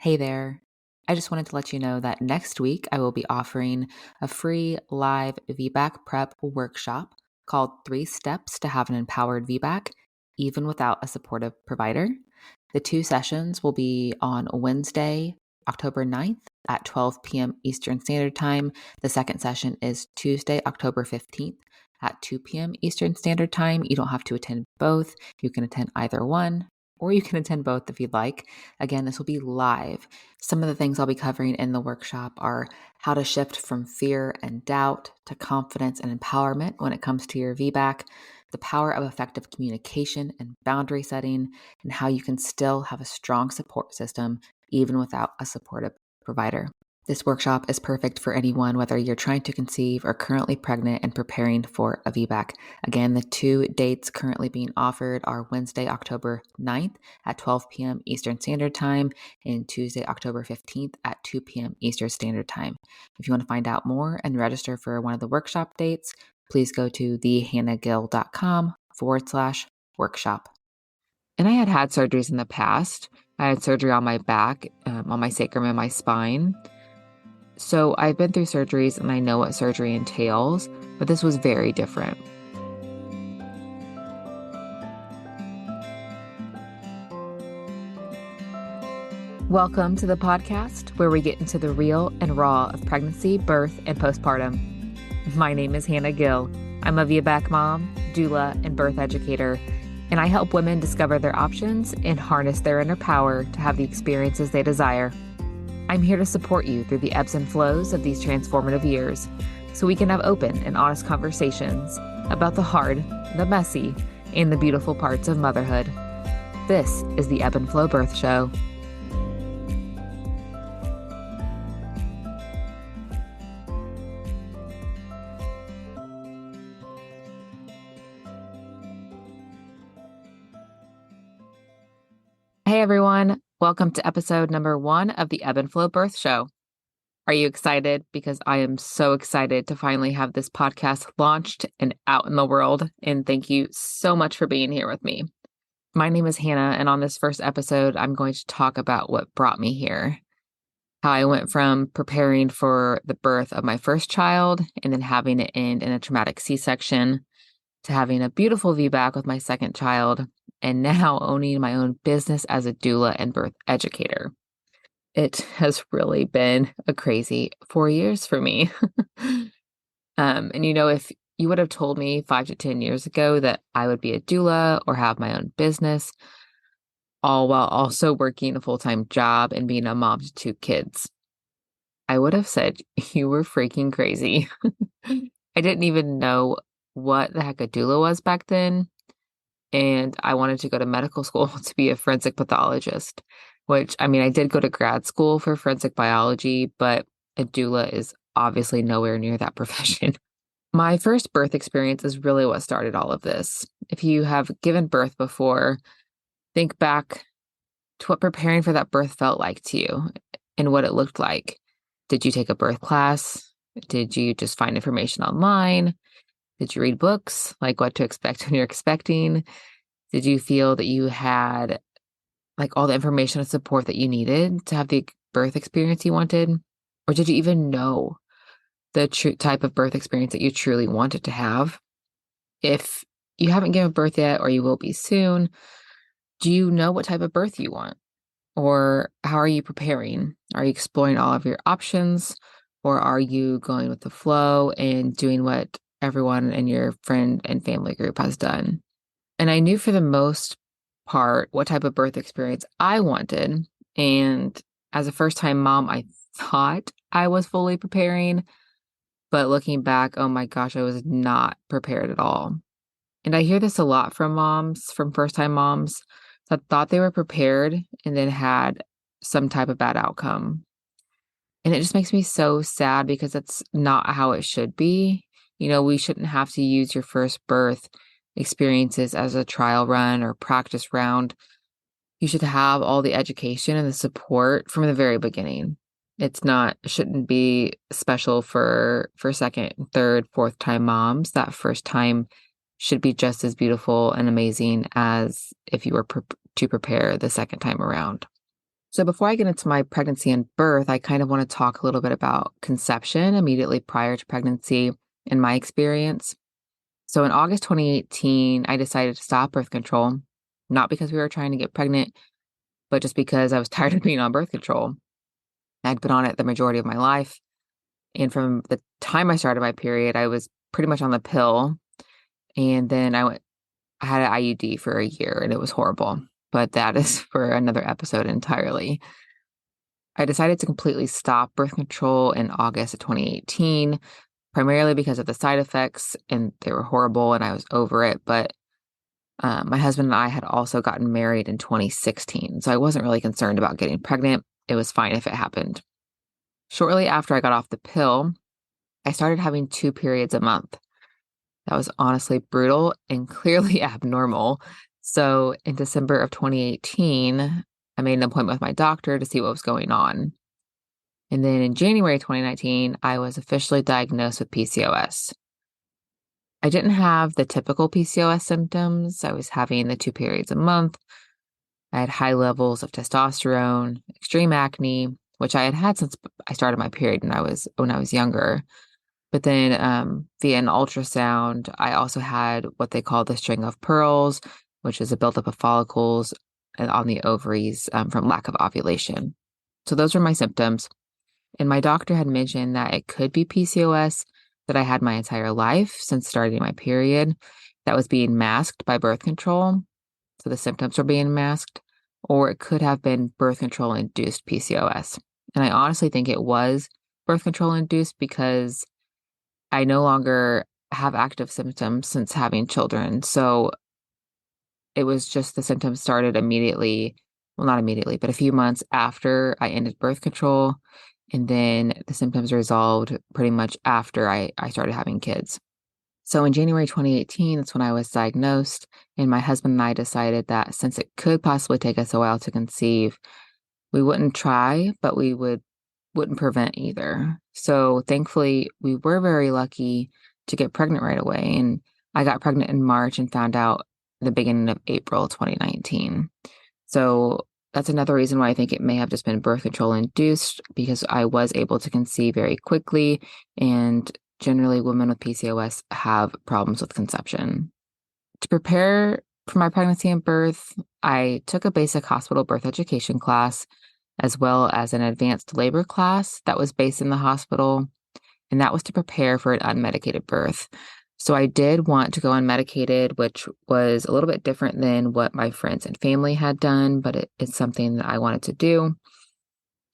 Hey there. I just wanted to let you know that next week I will be offering a free live VBAC prep workshop called 3 Steps to Have an Empowered VBAC, even without a supportive provider. The 2 sessions will be on Wednesday, October 9th at 12 p.m. Eastern Standard Time. The second session is Tuesday, October 15th at 2 p.m. Eastern Standard Time. You don't have to attend both. You can attend either one, or you can attend both if you'd like. Again, this will be live. Some of the things I'll be covering in the workshop are how to shift from fear and doubt to confidence and empowerment when it comes to your VBAC, the power of effective communication and boundary setting, and how you can still have a strong support system even without a supportive provider. This workshop is perfect for anyone, whether you're trying to conceive or currently pregnant and preparing for a VBAC. Again, the 2 dates currently being offered are Wednesday, October 9th at 12 p.m. Eastern Standard Time and Tuesday, October 15th at 2 p.m. Eastern Standard Time. If you want to find out more and register for one of the workshop dates, please go to thehannahgill.com/workshop. And I had surgeries in the past. I had surgery on my back, on my sacrum and my spine. So I've been through surgeries and I know what surgery entails, but this was very different. Welcome to the podcast where we get into the real and raw of pregnancy, birth, and postpartum. My name is Hannah Gill. I'm a VBAC mom, doula, and birth educator, and I help women discover their options and harness their inner power to have the experiences they desire. I'm here to support you through the ebbs and flows of these transformative years so we can have open and honest conversations about the hard, the messy, and the beautiful parts of motherhood. This is the Ebb and Flow Birth Show. Hey everyone, welcome to episode number 1 of the Ebb and Flow Birth Show. Are you excited? Because I am so excited to finally have this podcast launched and out in the world. And thank you so much for being here with me. My name is Hannah, and on this first episode, I'm going to talk about what brought me here. How I went from preparing for the birth of my first child and then having it end in a traumatic C-section to having a beautiful VBAC with my second child, and now owning my own business as a doula and birth educator. It has really been a crazy 4 years for me. And if you would have told me 5 to 10 years ago that I would be a doula or have my own business, all while also working a full-time job and being a mom to 2 kids, I would have said you were freaking crazy. I didn't even know what the heck a doula was back then. And I wanted to go to medical school to be a forensic pathologist, which, I did go to grad school for forensic biology, but a doula is obviously nowhere near that profession. My first birth experience is really what started all of this. If you have given birth before, think back to what preparing for that birth felt like to you and what it looked like. Did you take a birth class? Did you just find information online? Did you read books, like what to expect when you're expecting? Did you feel that you had all the information and support that you needed to have the birth experience you wanted? Or did you even know the true type of birth experience that you truly wanted to have? If you haven't given birth yet, or you will be soon, do you know what type of birth you want? Or how are you preparing? Are you exploring all of your options? Or are you going with the flow and doing what everyone in your friend and family group has done? And I knew for the most part what type of birth experience I wanted. And as a first-time mom, I thought I was fully preparing. But looking back, oh my gosh, I was not prepared at all. And I hear this a lot from moms, from first-time moms, that thought they were prepared and then had some type of bad outcome. And it just makes me so sad because that's not how it should be. We shouldn't have to use your first birth experiences as a trial run or practice round. You should have all the education and the support from the very beginning. Shouldn't be special for second, third, fourth time moms. That first time should be just as beautiful and amazing as if you were to prepare the second time around. So before I get into my pregnancy and birth, I kind of want to talk a little bit about conception immediately prior to pregnancy in my experience. So in August 2018, I decided to stop birth control, not because we were trying to get pregnant, but just because I was tired of being on birth control. I'd been on it the majority of my life. And from the time I started my period, I was pretty much on the pill. And then I had an IUD for a year and it was horrible. But that is for another episode entirely. I decided to completely stop birth control in August of 2018, primarily because of the side effects, and they were horrible and I was over it. But my husband and I had also gotten married in 2016, so I wasn't really concerned about getting pregnant. It was fine if it happened. Shortly after I got off the pill, I started having 2 periods a month. That was honestly brutal and clearly abnormal. So in December of 2018, I made an appointment with my doctor to see what was going on. And then in January 2019, I was officially diagnosed with PCOS. I didn't have the typical PCOS symptoms. I was having the 2 periods a month. I had high levels of testosterone, extreme acne, which I had had since I started my period when I was younger. But then via an ultrasound, I also had what they call the string of pearls, which is a buildup of follicles on the ovaries from lack of ovulation. So those were my symptoms. And my doctor had mentioned that it could be PCOS that I had my entire life since starting my period that was being masked by birth control. So the symptoms were being masked, or it could have been birth control induced PCOS. And I honestly think it was birth control induced because I no longer have active symptoms since having children. So it was just the symptoms started immediately. Well, not immediately, but a few months after I ended birth control. And then the symptoms resolved pretty much after I started having kids. So in January 2018, that's when I was diagnosed. And my husband and I decided that since it could possibly take us a while to conceive, we wouldn't try, but we wouldn't prevent either. So thankfully, we were very lucky to get pregnant right away. And I got pregnant in March and found out the beginning of April 2019. So that's another reason why I think it may have just been birth control induced because I was able to conceive very quickly. And generally, women with PCOS have problems with conception. To prepare for my pregnancy and birth, I took a basic hospital birth education class as well as an advanced labor class that was based in the hospital. And that was to prepare for an unmedicated birth. So I did want to go unmedicated, which was a little bit different than what my friends and family had done, but it's something that I wanted to do.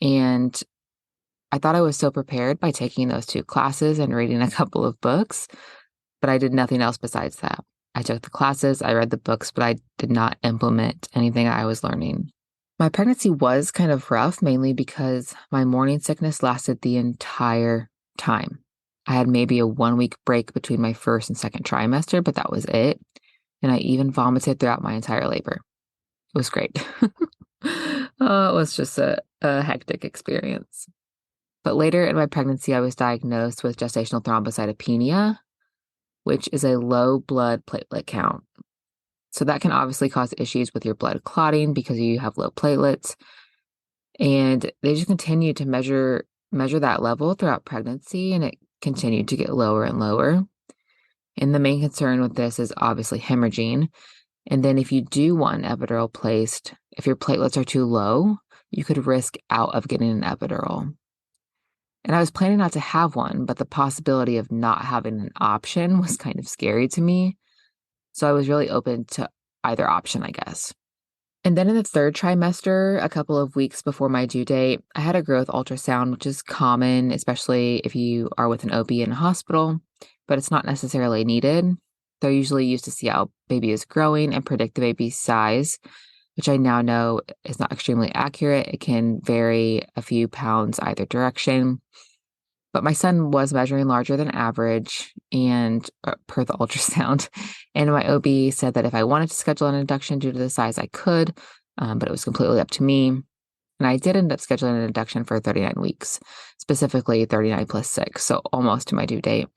And I thought I was so prepared by taking those 2 classes and reading a couple of books, but I did nothing else besides that. I took the classes, I read the books, but I did not implement anything I was learning. My pregnancy was kind of rough, mainly because my morning sickness lasted the entire time. I had maybe a 1 week break between my first and second trimester, but that was it. And I even vomited throughout my entire labor. It was great. It was just a hectic experience. But later in my pregnancy, I was diagnosed with gestational thrombocytopenia, which is a low blood platelet count. So that can obviously cause issues with your blood clotting because you have low platelets. And they just continued to measure that level throughout pregnancy, and it continued to get lower and lower. And the main concern with this is obviously hemorrhaging. And then if you do want an epidural placed, if your platelets are too low, you could risk out of getting an epidural. And I was planning not to have one, but the possibility of not having an option was kind of scary to me. So I was really open to either option, I guess. And then in the third trimester, a couple of weeks before my due date, I had a growth ultrasound, which is common, especially if you are with an OB in a hospital, but it's not necessarily needed. They're usually used to see how baby is growing and predict the baby's size, which I now know is not extremely accurate. It can vary a few pounds either direction. But my son was measuring larger than average and per the ultrasound. And my OB said that if I wanted to schedule an induction due to the size, I could, but it was completely up to me. And I did end up scheduling an induction for 39 weeks, specifically 39 plus 6, so almost to my due date.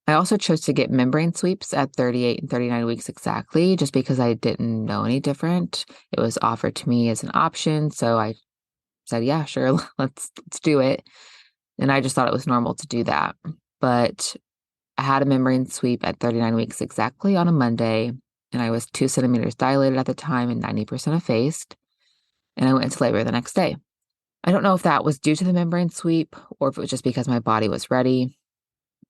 I also chose to get membrane sweeps at 38 and 39 weeks exactly, just because I didn't know any different. It was offered to me as an option, so I said, yeah, sure, let's do it. And I just thought it was normal to do that. But I had a membrane sweep at 39 weeks exactly on a Monday, and I was 2 centimeters dilated at the time and 90% effaced. And I went into labor the next day. I don't know if that was due to the membrane sweep or if it was just because my body was ready.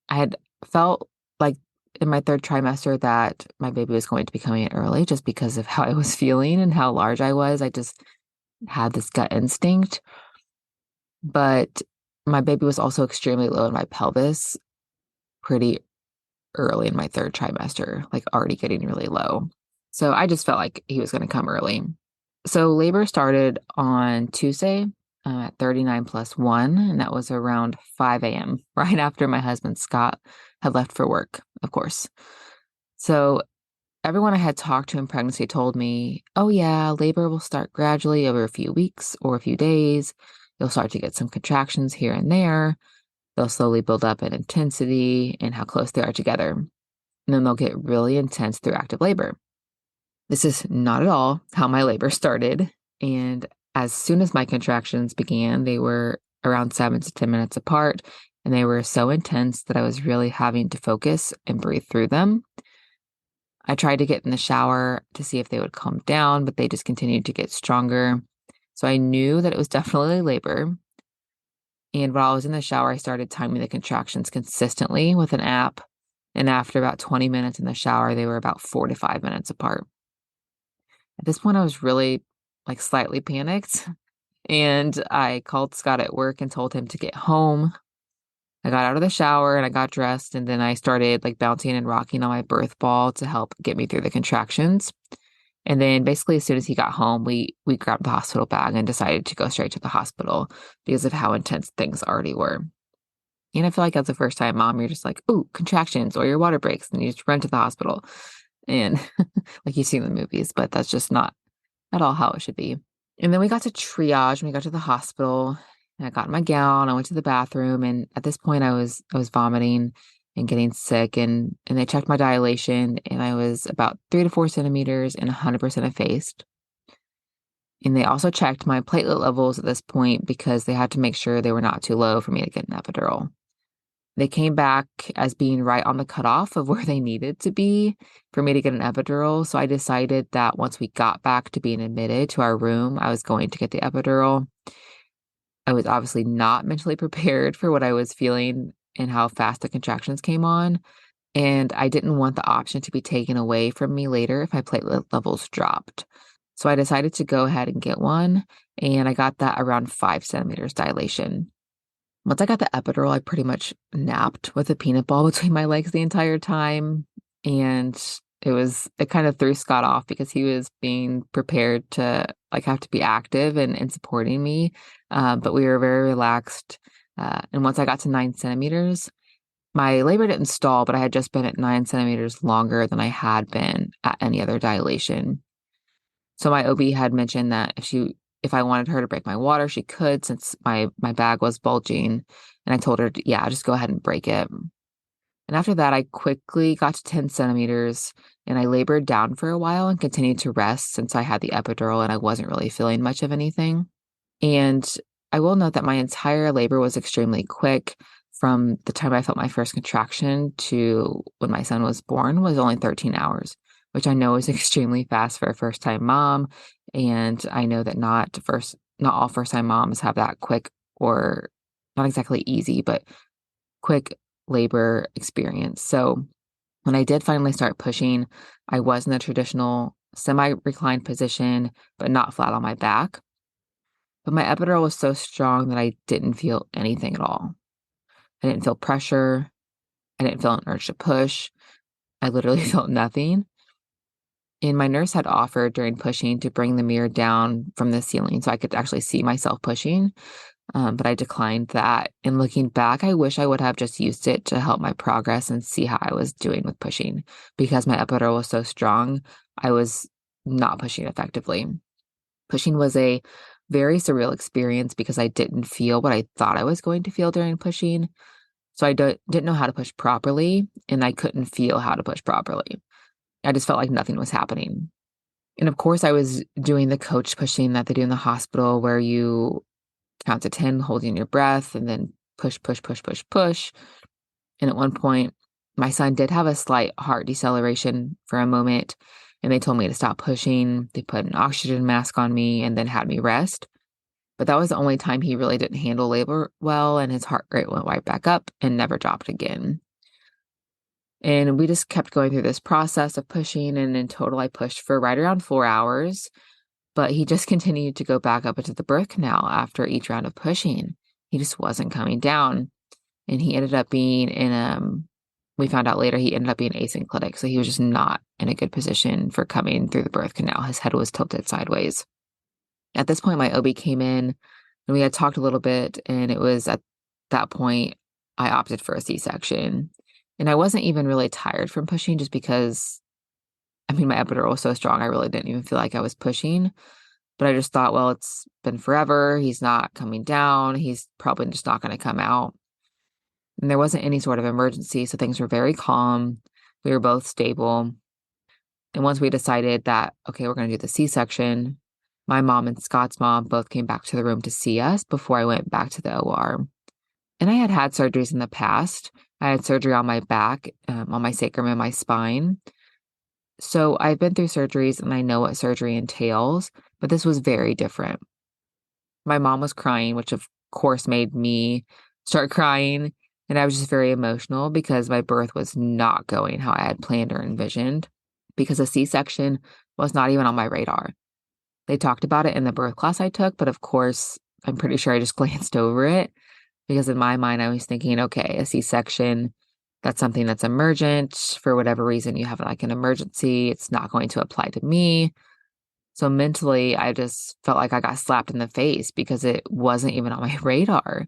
I had felt like in my third trimester that my baby was going to be coming in early just because of how I was feeling and how large I was. I just had this gut instinct. But my baby was also extremely low in my pelvis pretty early in my third trimester, like already getting really low. So I just felt like he was going to come early. So labor started on Tuesday at 39 plus 1, and that was around 5 a.m., right after my husband Scott had left for work, of course. So everyone I had talked to in pregnancy told me, oh, yeah, labor will start gradually over a few weeks or a few days. You'll start to get some contractions here and there. They'll slowly build up in intensity and how close they are together. And then they'll get really intense through active labor. This is not at all how my labor started. And as soon as my contractions began, they were around 7 to 10 minutes apart. And they were so intense that I was really having to focus and breathe through them. I tried to get in the shower to see if they would calm down, but they just continued to get stronger. So I knew that it was definitely labor. And while I was in the shower, I started timing the contractions consistently with an app. And after about 20 minutes in the shower, they were about 4 to 5 minutes apart. At this point, I was really like slightly panicked. And I called Scott at work and told him to get home. I got out of the shower and I got dressed. And then I started like bouncing and rocking on my birth ball to help get me through the contractions. And then basically as soon as he got home, we grabbed the hospital bag and decided to go straight to the hospital because of how intense things already were. And I feel like as a first time mom, you're just like, ooh, contractions or your water breaks, and you just run to the hospital. And like you see in the movies, but that's just not at all how it should be. And then we got to triage and we got to the hospital and I got in my gown. I went to the bathroom and at this point I was vomiting and getting sick and they checked my dilation and I was about 3 to 4 centimeters and 100% effaced. And they also checked my platelet levels at this point because they had to make sure they were not too low for me to get an epidural. They came back as being right on the cutoff of where they needed to be for me to get an epidural. So I decided that once we got back to being admitted to our room, I was going to get the epidural. I was obviously not mentally prepared for what I was feeling and how fast the contractions came on. And I didn't want the option to be taken away from me later if my platelet levels dropped. So I decided to go ahead and get one. And I got that around 5 centimeters dilation. Once I got the epidural, I pretty much napped with a peanut ball between my legs the entire time. And it kind of threw Scott off because he was being prepared to like have to be active and supporting me. But we were very relaxed. And once I got to 9 centimeters, my labor didn't stall, but I had just been at 9 centimeters longer than I had been at any other dilation. So my OB had mentioned that if I wanted her to break my water, she could since my bag was bulging. And I told her, yeah, just go ahead and break it. And after that, I quickly got to 10 centimeters and I labored down for a while and continued to rest since I had the epidural and I wasn't really feeling much of anything. And I will note that my entire labor was extremely quick. From the time I felt my first contraction to when my son was born was only 13 hours, which I know is extremely fast for a first-time mom. And I know that not all first-time moms have that quick or not exactly easy, but quick labor experience. So when I did finally start pushing, I was in the traditional semi-reclined position, but not flat on my back. But my epidural was so strong that I didn't feel anything at all. I didn't feel pressure. I didn't feel an urge to push. I literally felt nothing. And my nurse had offered during pushing to bring the mirror down from the ceiling so I could actually see myself pushing. But I declined that. And looking back, I wish I would have just used it to help my progress and see how I was doing with pushing. Because my epidural was so strong, I was not pushing effectively. Pushing was a very surreal experience because I didn't feel what I thought I was going to feel during pushing. So I didn't know how to push properly, and I couldn't feel how to push properly. I just felt like nothing was happening. And of course, I was doing the coach pushing that they do in the hospital where you count to 10, holding your breath, and then push, push, push, push, push. And at one point, my son did have a slight heart deceleration for a moment, and they told me to stop pushing. They put an oxygen mask on me and then had me rest. But that was the only time he really didn't handle labor well, and his heart rate went right back up and never dropped again. And we just kept going through this process of pushing, and in total, I pushed for right around 4 hours. But he just continued to go back up into the birth canal after each round of pushing. He just wasn't coming down. And he ended up being we found out later he ended up being asynclitic. So he was just not in a good position for coming through the birth canal. His head was tilted sideways. At this point, my OB came in and we had talked a little bit. And it was at that point I opted for a C-section. And I wasn't even really tired from pushing just because, my epidural was so strong, I really didn't even feel like I was pushing. But I just thought, well, it's been forever. He's not coming down. He's probably just not going to come out. And there wasn't any sort of emergency, so things were very calm. We were both stable. And once we decided that, okay, we're going to do the C-section, my mom and Scott's mom both came back to the room to see us before I went back to the OR. And I had had surgeries in the past. I had surgery on my back, on my sacrum and my spine. So I've been through surgeries and I know what surgery entails, but this was very different. My mom was crying, which of course made me start crying. And I was just very emotional because my birth was not going how I had planned or envisioned, because a C-section was not even on my radar. They talked about it in the birth class I took, but of course, I'm pretty sure I just glanced over it because in my mind, I was thinking, okay, a C-section, that's something that's emergent. For whatever reason, you have like an emergency. It's not going to apply to me. So mentally, I just felt like I got slapped in the face because it wasn't even on my radar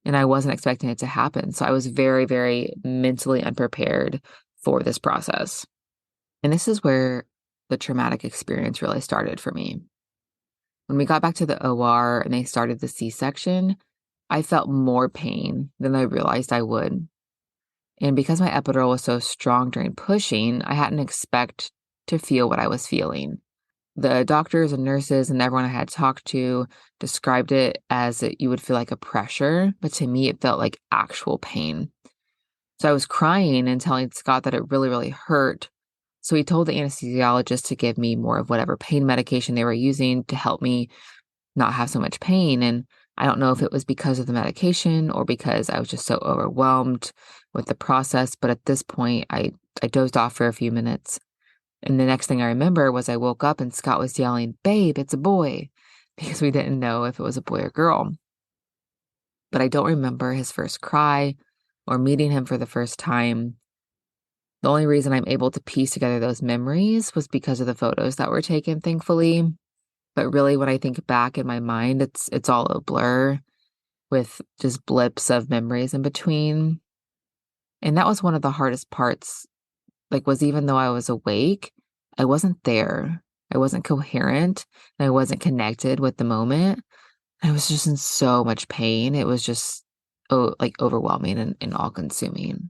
and I wasn't expecting it to happen. So I was very, very mentally unprepared for this process. And this is where the traumatic experience really started for me. When we got back to the OR and they started the C-section, I felt more pain than I realized I would. And because my epidural was so strong during pushing, I hadn't expected to feel what I was feeling. The doctors and nurses and everyone I had talked to described it as you would feel like a pressure, but to me, it felt like actual pain. So I was crying and telling Scott that it really, really hurt. So he told the anesthesiologist to give me more of whatever pain medication they were using to help me not have so much pain. And I don't know if it was because of the medication or because I was just so overwhelmed with the process. But at this point, I dozed off for a few minutes. And the next thing I remember was I woke up and Scott was yelling, "Babe, it's a boy," because we didn't know if it was a boy or girl. But I don't remember his first cry or meeting him for the first time. The only reason I'm able to piece together those memories was because of the photos that were taken, thankfully. But really, when I think back in my mind, it's all a blur with just blips of memories in between. And that was one of the hardest parts, was even though I was awake, I wasn't there. I wasn't coherent and I wasn't connected with the moment. I was just in so much pain. It was just overwhelming and all consuming.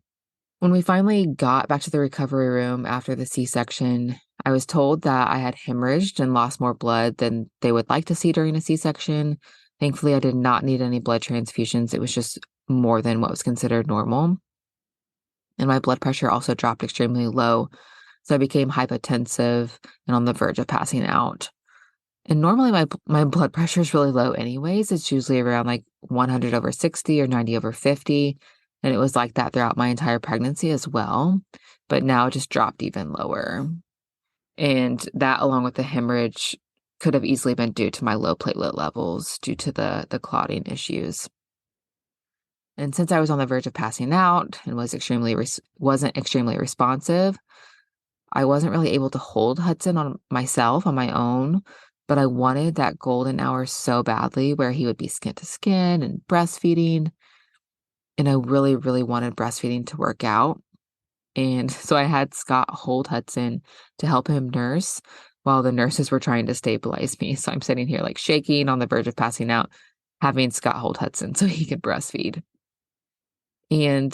When we finally got back to the recovery room after the C-section, I was told that I had hemorrhaged and lost more blood than they would like to see during a C-section. Thankfully, I did not need any blood transfusions. It was just more than what was considered normal. And my blood pressure also dropped extremely low. So I became hypotensive and on the verge of passing out. And normally my blood pressure is really low anyways. It's usually around 100 over 60 or 90 over 50. And it was like that throughout my entire pregnancy as well. But now it just dropped even lower. And that, along with the hemorrhage, could have easily been due to my low platelet levels due to the clotting issues. And since I was on the verge of passing out and wasn't extremely responsive, I wasn't really able to hold Hudson on myself on my own, but I wanted that golden hour so badly where he would be skin to skin and breastfeeding. And I really, really wanted breastfeeding to work out. And so I had Scott hold Hudson to help him nurse while the nurses were trying to stabilize me. So I'm sitting here shaking on the verge of passing out, having Scott hold Hudson so he could breastfeed. And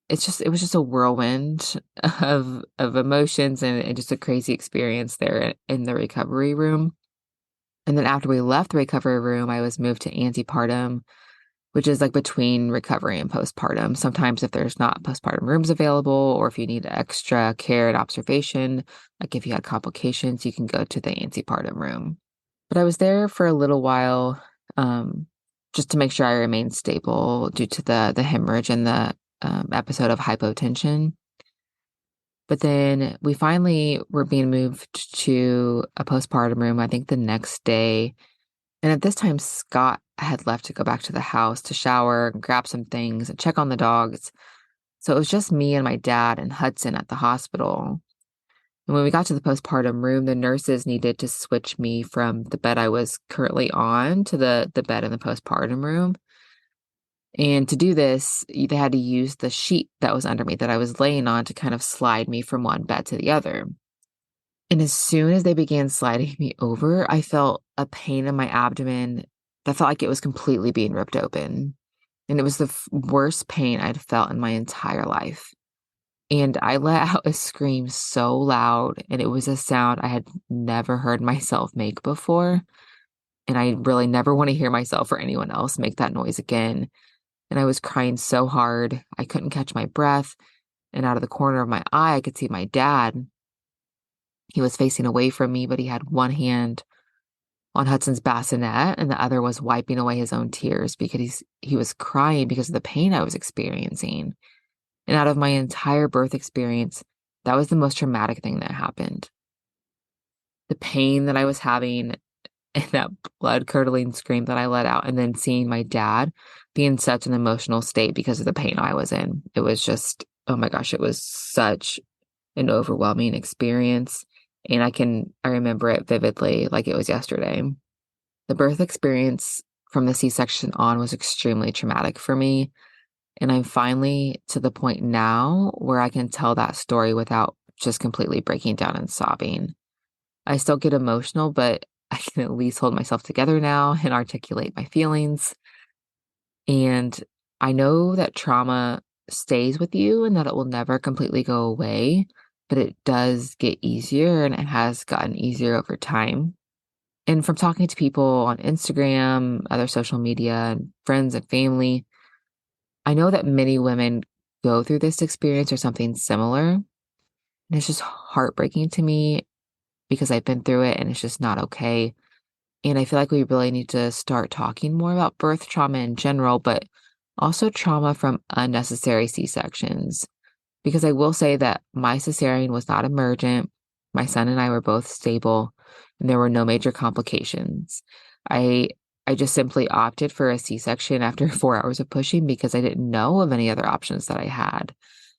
it was just a whirlwind of emotions and just a crazy experience there in the recovery room. And then after we left the recovery room, I was moved to antepartum, which is like between recovery and postpartum. Sometimes if there's not postpartum rooms available or if you need extra care and observation, like if you had complications, you can go to the antepartum room. But I was there for a little while, um, just to make sure I remained stable due to the hemorrhage and the episode of hypotension. But then we finally were being moved to a postpartum room, I think the next day. And at this time, Scott had left to go back to the house to shower and grab some things and check on the dogs. So it was just me and my dad and Hudson at the hospital. And when we got to the postpartum room, the nurses needed to switch me from the bed I was currently on to the bed in the postpartum room. And to do this, they had to use the sheet that was under me that I was laying on to kind of slide me from one bed to the other. And as soon as they began sliding me over, I felt a pain in my abdomen that felt like it was completely being ripped open. And it was the worst pain I'd felt in my entire life. And I let out a scream so loud, and it was a sound I had never heard myself make before. And I really never want to hear myself or anyone else make that noise again. And I was crying so hard, I couldn't catch my breath. And out of the corner of my eye, I could see my dad. He was facing away from me, but he had one hand on Hudson's bassinet and the other was wiping away his own tears because he was crying because of the pain I was experiencing. And out of my entire birth experience, that was the most traumatic thing that happened. The pain that I was having and that blood-curdling scream that I let out, and then seeing my dad be in such an emotional state because of the pain I was in. It was just, oh my gosh, it was such an overwhelming experience. And I remember it vividly like it was yesterday. The birth experience from the C-section on was extremely traumatic for me. And I'm finally to the point now where I can tell that story without just completely breaking down and sobbing. I still get emotional, but I can at least hold myself together now and articulate my feelings. And I know that trauma stays with you and that it will never completely go away, but it does get easier and it has gotten easier over time. And from talking to people on Instagram, other social media, and friends and family, I know that many women go through this experience or something similar. And it's just heartbreaking to me because I've been through it and it's just not okay. And I feel like we really need to start talking more about birth trauma in general, but also trauma from unnecessary C-sections. Because I will say that my cesarean was not emergent. My son and I were both stable, and there were no major complications. I I just simply opted for a C-section after 4 hours of pushing because I didn't know of any other options that I had.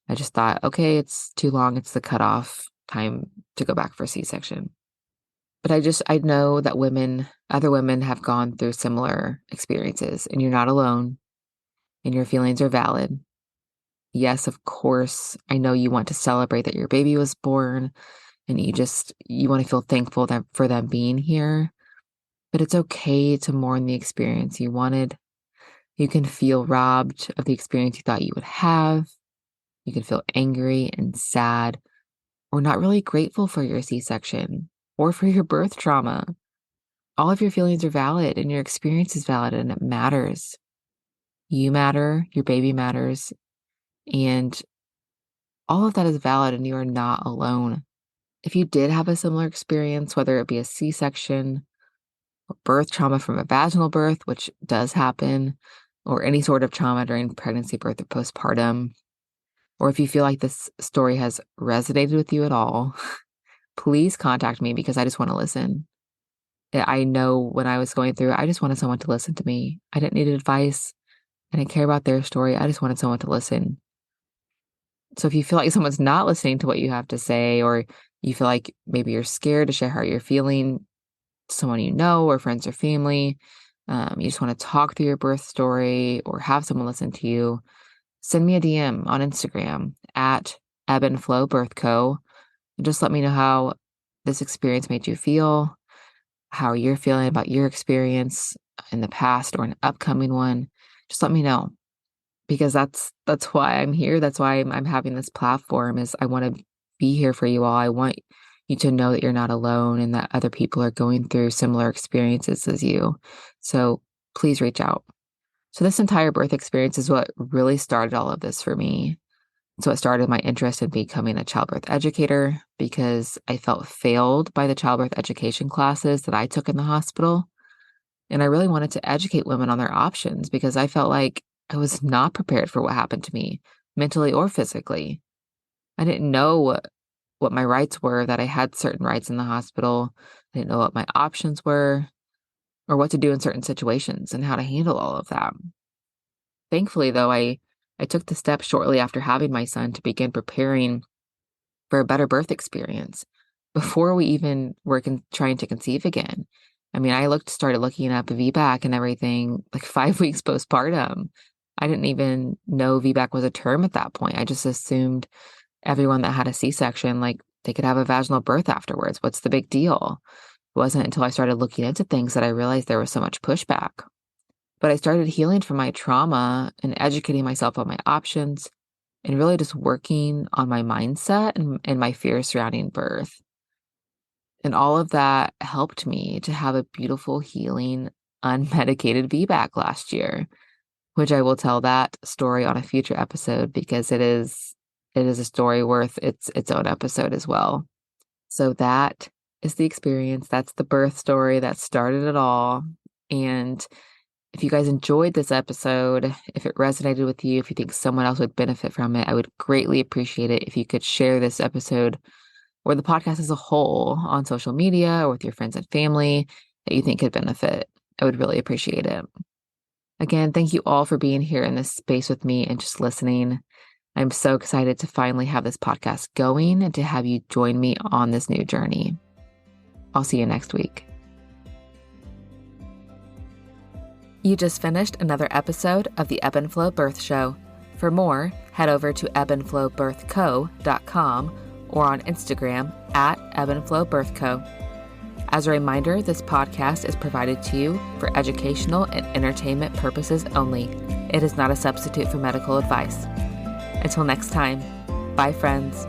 I just thought, okay, it's too long. It's the cutoff time to go back for a C-section. But I know that other women have gone through similar experiences, and you're not alone, and your feelings are valid. Yes, of course, I know you want to celebrate that your baby was born, and you want to feel thankful for them being here, but it's okay to mourn the experience you wanted. You can feel robbed of the experience you thought you would have. You can feel angry and sad, or not really grateful for your C-section or for your birth trauma. All of your feelings are valid and your experience is valid and it matters. You matter, your baby matters, and all of that is valid and you are not alone. If you did have a similar experience, whether it be a C-section or birth trauma from a vaginal birth, which does happen, or any sort of trauma during pregnancy, birth, or postpartum, or if you feel like this story has resonated with you at all, please contact me because I just want to listen. I know when I was going through it, I just wanted someone to listen to me. I didn't need advice. I didn't care about their story. I just wanted someone to listen. So if you feel like someone's not listening to what you have to say, or you feel like maybe you're scared to share how you're feeling to someone you know, or friends or family, you just want to talk through your birth story or have someone listen to you, send me a DM on Instagram at Ebb and Flow Birth Co. And just let me know how this experience made you feel, how you're feeling about your experience in the past or an upcoming one. Just let me know because that's why I'm here. That's why I'm having this platform is I want to be here for you all. I want you to know that you're not alone and that other people are going through similar experiences as you. So please reach out. So this entire birth experience is what really started all of this for me. So it started my interest in becoming a childbirth educator because I felt failed by the childbirth education classes that I took in the hospital. And I really wanted to educate women on their options because I felt like I was not prepared for what happened to me, mentally or physically. I didn't know what my rights were, that I had certain rights in the hospital. I didn't know what my options were or what to do in certain situations and how to handle all of that. Thankfully, though, I took the step shortly after having my son to begin preparing for a better birth experience before we even were trying to conceive again. I mean, started looking up VBAC and everything like 5 weeks postpartum. I didn't even know VBAC was a term at that point. I just assumed everyone that had a C-section, like they could have a vaginal birth afterwards. What's the big deal? It wasn't until I started looking into things that I realized there was so much pushback. But I started healing from my trauma and educating myself on my options and really just working on my mindset and my fears surrounding birth. And all of that helped me to have a beautiful, healing, unmedicated VBAC last year, which I will tell that story on a future episode because it is a story worth its own episode as well. So that is the experience. That's the birth story that started it all. And if you guys enjoyed this episode, if it resonated with you, if you think someone else would benefit from it, I would greatly appreciate it if you could share this episode or the podcast as a whole on social media or with your friends and family that you think could benefit. I would really appreciate it. Again, thank you all for being here in this space with me and just listening. I'm so excited to finally have this podcast going and to have you join me on this new journey. I'll see you next week. You just finished another episode of the Ebb and Flow Birth Show. For more, head over to ebbandflowbirthco.com or on Instagram at ebbandflowbirthco. As a reminder, this podcast is provided to you for educational and entertainment purposes only. It is not a substitute for medical advice. Until next time, bye friends.